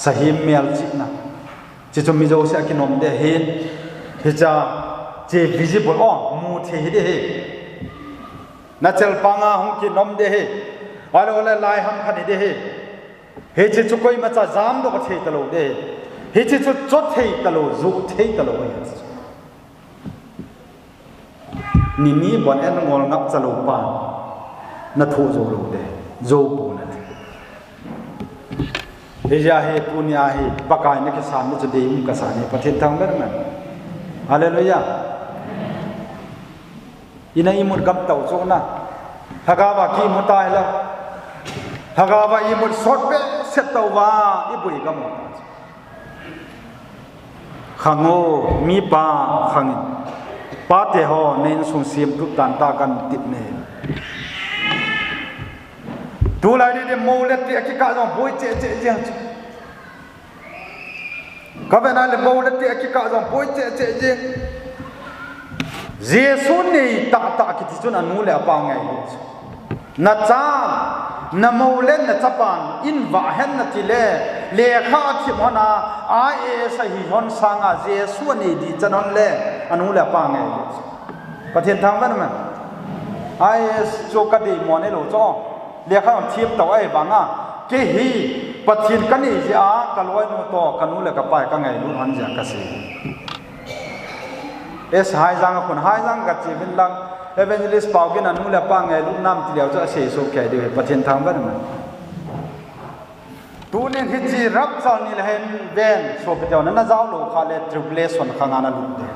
sahim mel chi na chi chu mi zo se ki nom de hi cha che visible mu the hi de he na chel pa nga hong ki nom de he ale lai ham khat hi de he chi chu koi ma cha jam do ka the talo de he chi chu chot the talo zu the talo ni bon en ngol ngap chalo pa na thu zo lo de zo pu na he ja he punya he pakai ne ke san ne de im ka san ne pathin thang ber man hallelujah ina imur gam tau cho na haga ba ki mutai la haga ba imur sot be set tau wa ibui gam khango mi pa khangin pa te ho nen sung sim tu tan ta kan tip ne tu lai de mo le ti ki ka jong boi che ka ba na le mo le ti ki ka jong boi che jesu ne ta ki ti chun anu le pa ngai na cha namo len na chapan in va hen na tile le kha thi mona a e sa hi hon sanga jesu ni di chanon le anu le pa nge pathian thang ban man ai so ka di mo ne lo cho le kha on thiep to ai banga ke hi pathian kan ni ja kaloi no to kanu le ka pai ka ngai lu han ja ka se es hai jang kun hai jang ka chi bin lang evangelist pau bin anu le pa ngai lu nam ti leo cha se so ke de pathian thang ban man tu nen hi chi rap chal ni le hen ben so pe jaw na jaw lo kha le tribulation khanga na lu de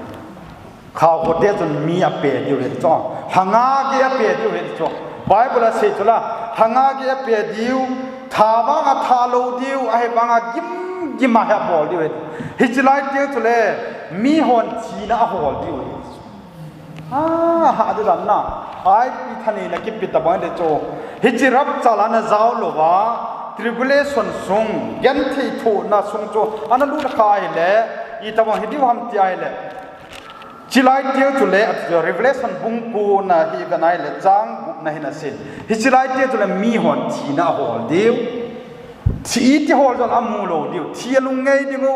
kha ho de chun mi a pe de le cho hanga ge a pe de le cho bible se chula hanga ge a pe diu tha ba nga tha lo diu a he ba nga gim ma ha bol diu hi chi lai de chule mi hon chi na hol diu ha de dan na ai pi thani na ki pi ta ba de cho hi chi rap chala na jaw lo wa tribulation sung gen thi thu na sung cho ana lu na khai le I ta wang hi diu ham ti ai le chilai tiu tu le at revelation bung pu na hi ganai le chang buk na hina sin hi chilai tiu tu le mi hon thi na hol diu thi ti hol jol amu lo diu thi lung ngei diu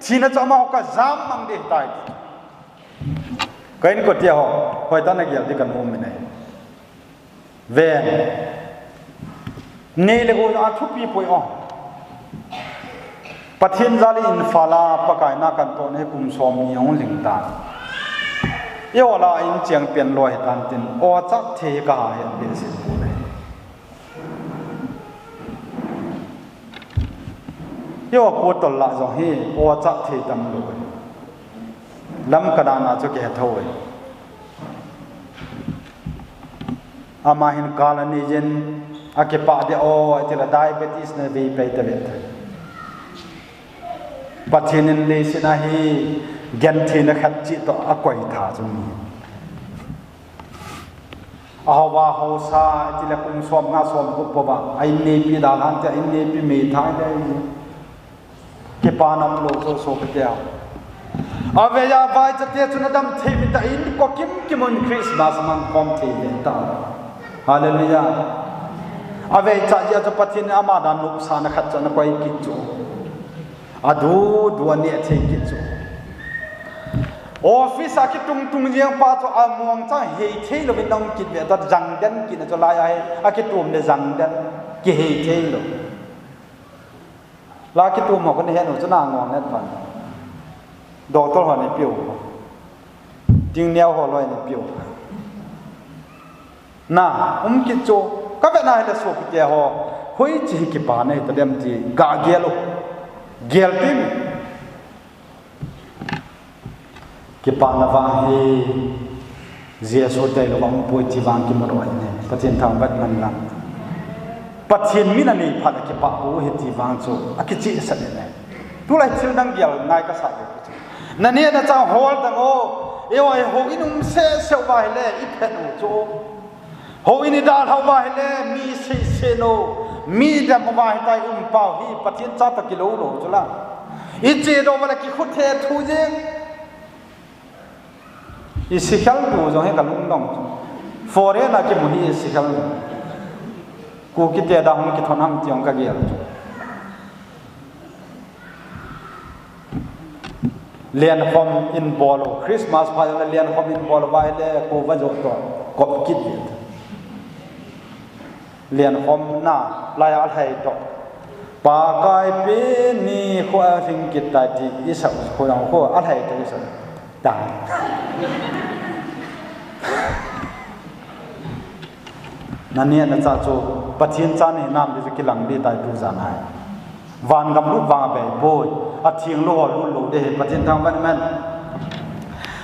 thi na chama ka jam mang de tai kain ko tia ho hoi ta na gyal di kan mum ne ve nei le go a thu pi poi o pathian zali in fala pakai na kan to ne kum som ni ong ling ta yo la in chiang pian loi tan tin o chak the ka ha be sin pu ne yo ko to la zo hi o chak the tam loi lam kada na chu ke thoi ama hin kala ni jen ake pa de o atila diabetes na ve pe ta vet pathianin le sina hi gen the na khat chi to akoi tha chung ni awa ho sa atila kum som nga som ku po ba ai ne pi da han te ai ne pi me tha de ke pa nam lo so pe ya ave ya vai cha te chuna dam the mi ta in ko kim kimon christmas man kom the le ta hallelujah ave cha ya cha pathin ama da nuk sa na khat cha na koi ki chu adu duani the ki chu office a ki tung jiang pa cho amuang cha he the lo bin dong ki ve ta jang den ki na cho la ya he a ki tum ne jang den ki he the lo la ki tum mo ko ne he no cha na ngong net pan do to ho ne piu ting neo ho loi ne piu na ki chu ka ve na le so pi te ho hoi chi ki pa ne ta dem ji ga gelo gel tim ki pa na wa hi zia so te lo bang poi chi wang ki mo ro ne pathian thang bat man la pathian min ani pha ki pa bu hi ti wang chu a ki chi sa ne tu lai thil dang gel ngai ka sa na ne na cha hol dang o e wa ho inum se wa le I phet no chu ho ini da thau wa le mi se no mi da ma wa tai pau hi pathian cha ta kilo lo chula I che do wala ki khut the thu je I sikhal tu zo he ka lung dong fore na ki mu hi sikhal ku ki te da hum ki thonam tiong ka gel lian khom in bolo christmas pa la lian khom in bolo ba le ko va jo to kop kit lian khom na la ya thai to pa kai pe ni kho a thing kit ta ti I sa kho yang kho a thai to sa ta na ne na cha cho pathian cha ni nam de ki lang de tai tu za nai van gam lu wa be boy a thiang lo lu de pathian thang ban man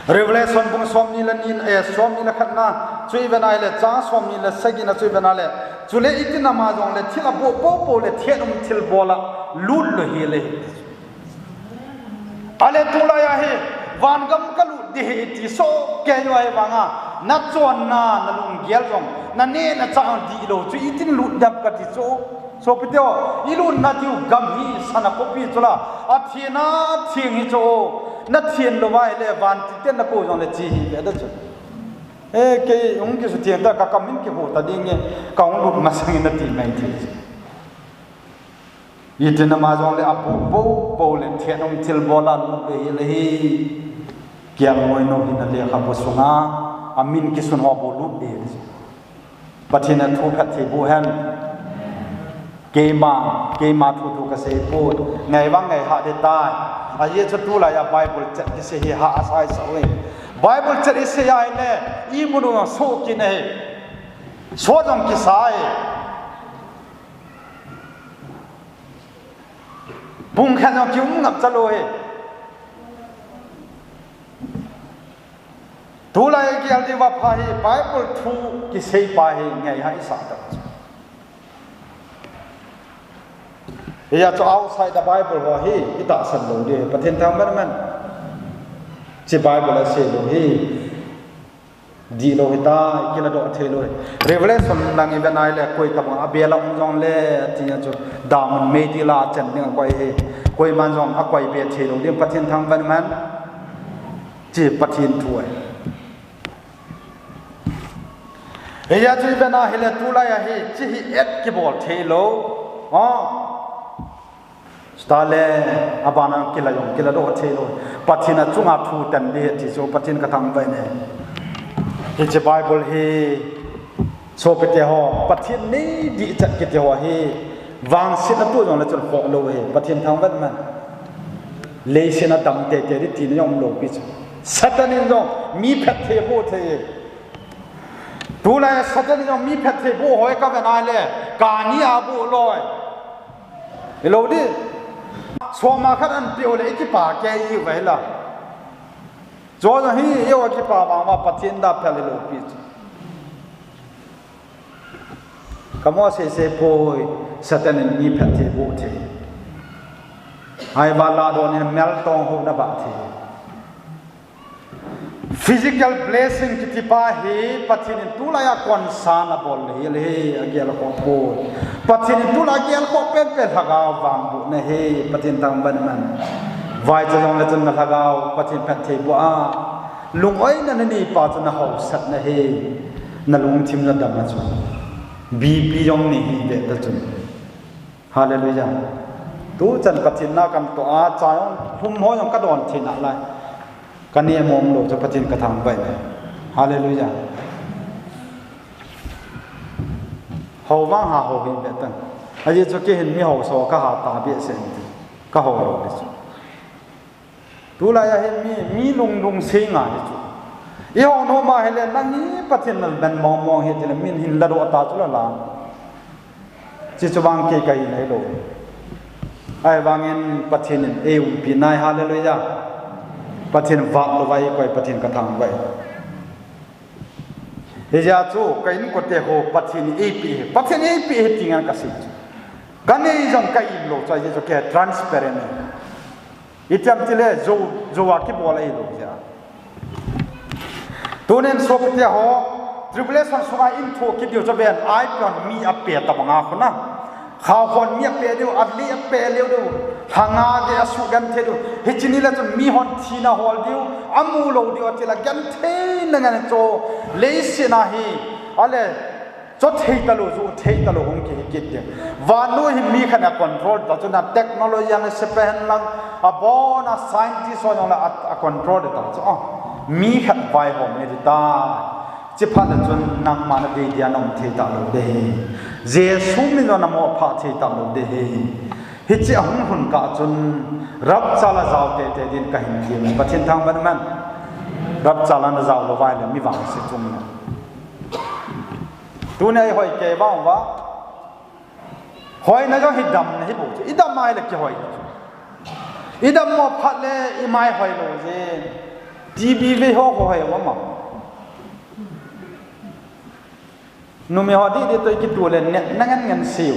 revelation bung som ni la nin e som ni la khat na chui banai le cha som ni la sagi na chui banai le chule itina ma jong le thila po le thian thil bola lu lo hi le ale tula ya he van gam ka lu de ti so ke yo ai wanga na chon na lung gel jong na ne na cha di lo chu itin lu dap ka ti so piteo ilun na tiu gam hi sana kopi chula a thina thing hi cho na thien lo wai le van ti ten na ko jong le chi hi be da chu cái ông cái số tiền ta cả cầm mình cái hồ ta đi nghe cả ông lụt mà sang cái tiền này thì vậy thì nằm trong cái áp bố lên thiệt ông thiel bò lan về lấy kia ngồi nó hình là khắp bố xuống amin cái xuân hoa bố lụt đi bắt thì nó thu cắt thì bố hen cái mà thu cái gì bố ngày vắng ngày hạ để tai vậy cho tu lại Bible chắc cái gì hạ sai sao Bible chắc cái gì ai nè im luôn số cái này số trong cái sai bung khăn trong kiếm ngập cho lôi tu lại cái gì mà phải Bible thu cái gì phải ngày hay sao đó bây giờ cho outside the Bible hoa hi ita san lo đi bắt thiên tham man chỉ Bible là sẽ lo hi di lo hita cái là độ thế lo Revelation đang event này là coi tập abia long jong le thì cho daman medi la chân nhưng coi man jong coi biệt thế lo đi bắt thiên tham man chỉ bắt thiên thuai bây giờ chỉ event này là tu lại hi chỉ et cái ball thế lo stale abana kila do thelo pathina chunga thu tan de ti so pathin ka thang vai ne hi che Bible hi so pete ho pathin ni di chat ke te ho hi wang sin tu jong la chon ho lo he pathin thang van man le sin a dam te te ri ti ni yong lo pi satan in jong mi phet the bo the tu la satan in jong mi phet the bo hoi ka van ai le ka ni a bo loi lo di số mà khác ăn tiêu là cái bà cái gì vậy là cho rằng hi yêu cái bà bằng mà bắt thiên đáp phải lột bít cái món sẽ bồi sát nên mi phải thế bộ thế hai bà la đồ này mel tông hộp đã bát thế physical blessing cái tipa hi bắt thiên tu lại quan san là bol hi le agia là con bol bắt thiên tu lại agia có pen thagao vàng bộ này hi bắt thiên tăng ban man vai cho dòng là chân là thagao bắt thiên pet thế bộ lung ấy là này pa cho nó hậu sát này hi nó lung chim nó đâm nó chun bi dòng này hi để đó chun hallelujah tu chân bắt thiên na cầm to trái hum hoi dòng cái đòn thì nã lại cái này mong lộ cho phát triển cái thằng vậy này, hallelujah. Hậu vang hà hậu hiện tại, bây giờ cho cái hình mi hậu số các hà ta biết xem gì, các hậu lộ đấy. Tu lại hình mi lung xí ngài đấy. Yêu nó mà hình lên năng ní phát triển là bên mong hiện tại là min hình là độ ta chút là chỉ cho vang cái này lộ. Ai vang in phát triển yêu bị này hallelujah. Bắt thiên vạn lo vậy coi bắt thiên cả thằng vậy bây giờ chú cái những cái hồ bắt thiên AP hết tiếng Anh cái gì cái này giống cái im lo cho cái cái transparent ít chăm chỉ là zo cái bộ này lo chứ tôi nên số cái hồ tribulation số ai info cái điều cho bên ai còn mi áp bể tập ngã không na khao con mi áp bể điều áp bể điều hanga ke asu gan the do hichini la chon mi hon thina hol diu amu lo diu atila gan the na ngan cho leisina hi ale cho thei ta lo hong ke de wa no hi mi khana control ta chona technology ang se pen lang abona scientist on la a control ta cho mi khat vai hom ne ta chi pha la chon nang ma na de dia nom the ta lo de jesu mi no na mo pha the ta lo de hi chi hung hun ka chun rab chala zaw te din ka hin kim pathin thang ban man rab chala na zaw lo vai le mi wang se chung na tu nei hoi ke wang wa hoi na jo hi dam na hi bu i dam mai le ki hoi i dam mo phat le i mai hoi lo je tv ve ho hoi wa ma nu me ho di to ki tu le na ngan siu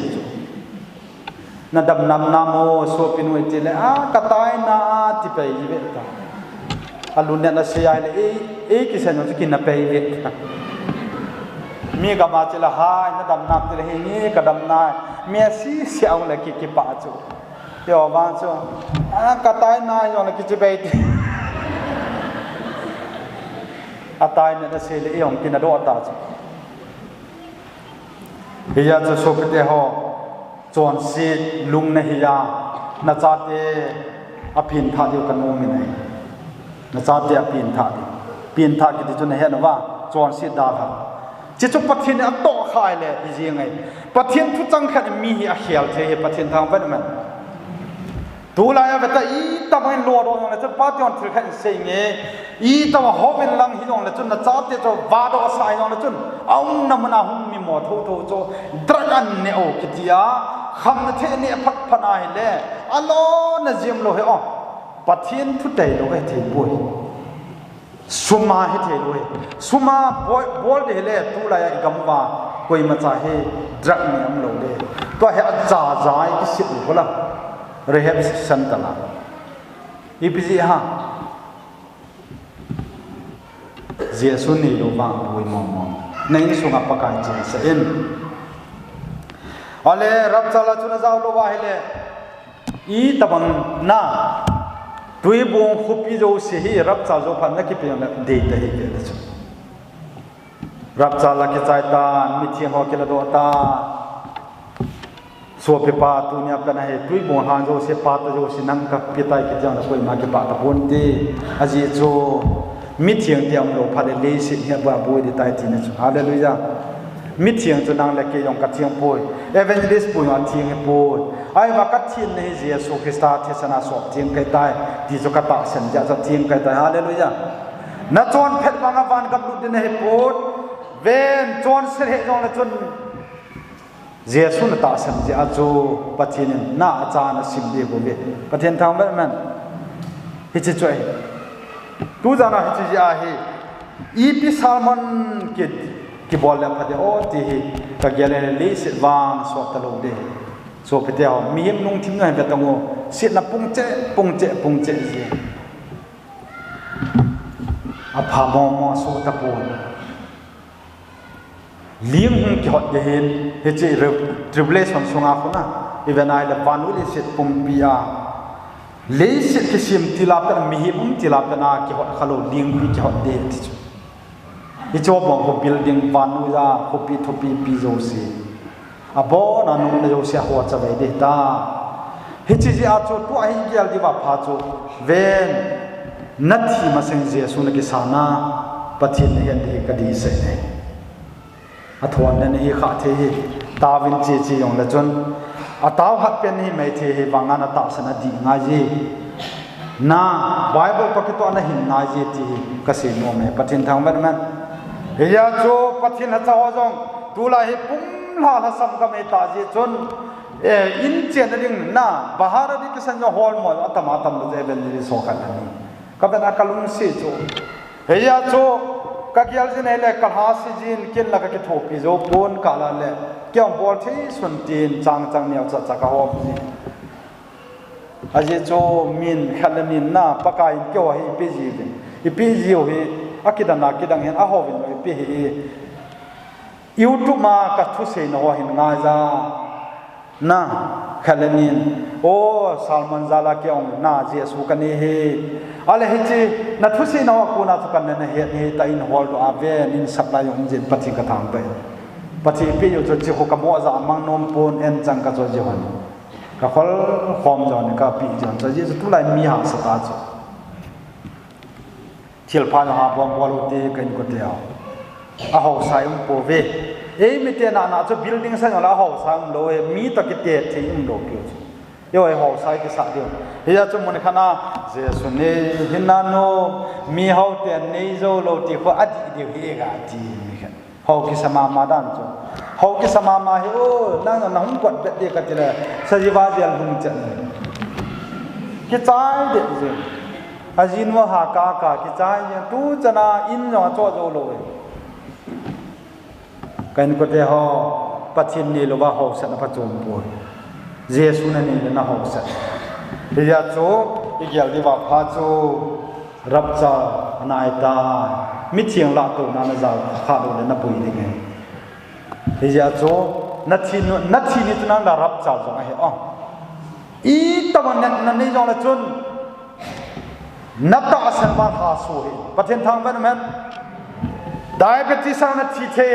na dam nam namo so pinoi tile katai na ti pe ve ta alun na se ai le e ki se no ki na pe ve mi ga ma chila ha na dam nam tile he ni ka dam na me si se au la ki pa chu yo ba chu katai na yo la ki ti pe ti atai na se le yong kin ado ata hiya cho sopte ho chon si lung na hiya na cha te apin tha diu kan mo mi nai na cha te apin tha di pin tha ki chu na he na wa chon si da tha chi chu pathin a to khai le hi ji ngai pathin thu chang khat mi hi a khial the he pathin thang ban man tu la ya beta I ta mai lo do na chu pa tion thil khat se nge I ta wa ho ben lang hi dong la chu na cha te cho wa do sai dong la chun aung na mana hum mi mo tho tho cho dragan ne o kitia kham na the ne phat phana hi le alo na jim lo he o pathin thu dai lo he the boi suma he the lo he suma bol de le tu la ya gam wa koi ma cha he drag ne am lo le to he cha jai ki sit ko la rehab santala ipji ha jesu ni lo ba boi mom nei sunga pakai chin sa en ale rab chala chuna jaw lo wa hele I tabang na tui bong khupi jo se hi rab cha jo phan na ki pe na de ta hi ke chu rab chala ki chai ta mi thi ho ke la do ta so pe pa tu nya pa na he tui bong han jo se pa ta jo se nang ka pi tai ki jang koi ma ki pa ta bon ti aji cho mi thiang tiam lo pha le se hi ba boi di tai ti na chu hallelujah mi thiang chu nang le ke yong ka thiang poi evangelist poi ma thiang he poi ai ma ka thin nei jesu christa the sana so thiang kai tai ti zo ka ta san ja za thiang kai tai hallelujah na chon phet ma nga van ka lu din he poi ven chon se he jong la chun jesu na ta san ja zo pathin na acha na sim de bo be pathin thang ba man hi chi choi tu jana hi chi ja hi I pi salmon ki bol la phade o ti hi ka gele le se wang so ta lo de so pe te mi him nung thim na be tango sit na pung che ji a pha mo so ta po lim hung ki hot ye hin he che tribulation sunga khuna even I la vanu le sit pum pia le sit ki sim tilap ta mi him tilap ta na ki hot khalo ling ki hot de ti chu I job mo building vanu za kopi thopi pi zo si abo na nu na zo sia ho cha ve de ta hi chi ji a cho to hi gyal di wa pha cho ven nathi ma seng jesu na ki sana pathin hian hi ka di se ne a thon na hi kha the hi ta win chi chi yong la chon a taw hat pen hi mai the hi wanga na ta sana di nga ji na bible to ki to na hin na ji ti ka se no me pathin thang ban man hiya cho pathin ha chaw jong tu la hi pum la sam ka me ta ji chon in chen ding na bahar di ki san jo hol mo atama tam de ben ni so khan ni ka bana kalung se cho hiya cho ka kyal jin ele ka ha si jin kin la ka ki thopi zo pon ka la le kyam bol thi sun tin chang niaw cha ka ho ji aje cho min khalanin na pakai kyo hi pe ji hi akida na kidang hen a ho vin pe hi youtube ma ka thu se no hin nga za na khalanin o salman zala ke ong na jesu ka ni he ale hi chi na thu se no ku na chu kan na he ni ta in hol do ave nin supply yong jin pathi ka thang pe pathi pe yo chi ho ka mo za mang nom pon en chang ka cho ji han ka khol khom jon ka pi jon cha ji tu lai mi ha sa ta chu thil pha ha bom bolu te kan ko te a ho sai po ve e mi te na cho building sa la ho sang lo e mi ta ki te the im lo ki yo e ho sai ki sa dio he ya chu mon khana jesu ne hinano mi ho te nei zo lo ti ko adi di he ga ti mi khan ho ki sama ma dan chu ho ki sama ma he o na hum kwat be de ka ti la sa ji wa dial hum chan ki chai de je ajin wa ha ka ki chai tu chana in no cho zo lo kan ko te ho pathin ni lo ba ho sa na pa chom po jesu na ni na ho sa ya cho igyal di wa pha cho rap cha anai ta mi thiang la to na za kha do na pui de nge ya cho na thi ni tu na la rap cha zo he o I ta na ni zo la chun na ta san ma kha so he pathin thang ban man diabetes ang na thi the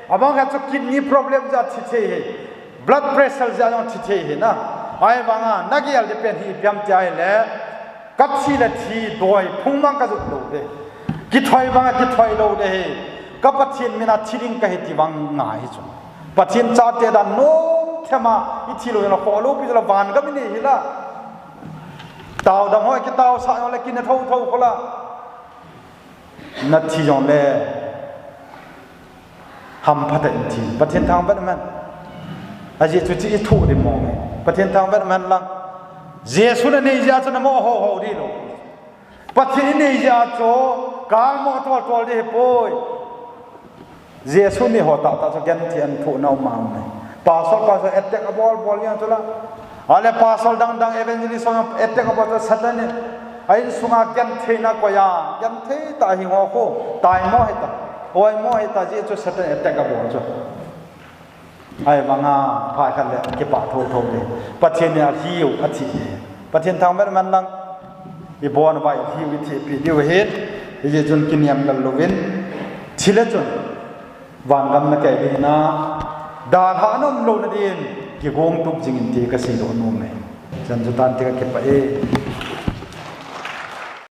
abang ka kidney problem ja thi the blood pressure ja jong thi the na ai banga nagial de pen hi pyam chai le kap si la thi doi phung mang ka jut lo de ki thoi banga ki thoi lo de ka pathin mina thiring ka he ti wang nga hi chu pathin cha te da no thema I thi lo na follow pi la van ka mi ni hi la tao da hoi ki tao sa yong la kin na thau thau ko la na thi jong le ham phat in thi pathin thang ba man a ji chu chi thu de mo me pathin thang ba man lang jesu na nei ja chu na mo ho ho di lo pathin nei ja cho kal mo to to de poi jesu ni ho ta cho gen thian thu nau ma me pasal attack bol yang chu la ale pasal dang evangelist song attack about satan ai sunga gen theina ko ya gen the ta hi ho ko tai mo he ta oi mo he ta ji chu satan attack about chu ai banga phai khan le ke pa tho tho le pathin ya hiu athi pathin thang mer man lang I bon bai hiu thi pi diu het je chun kiniam dal lovin thile chun wang gam na ke bi na da ha nom lo na din ki gom tup jing in ti ka si lo no me chan ju tan ti ka ke pa e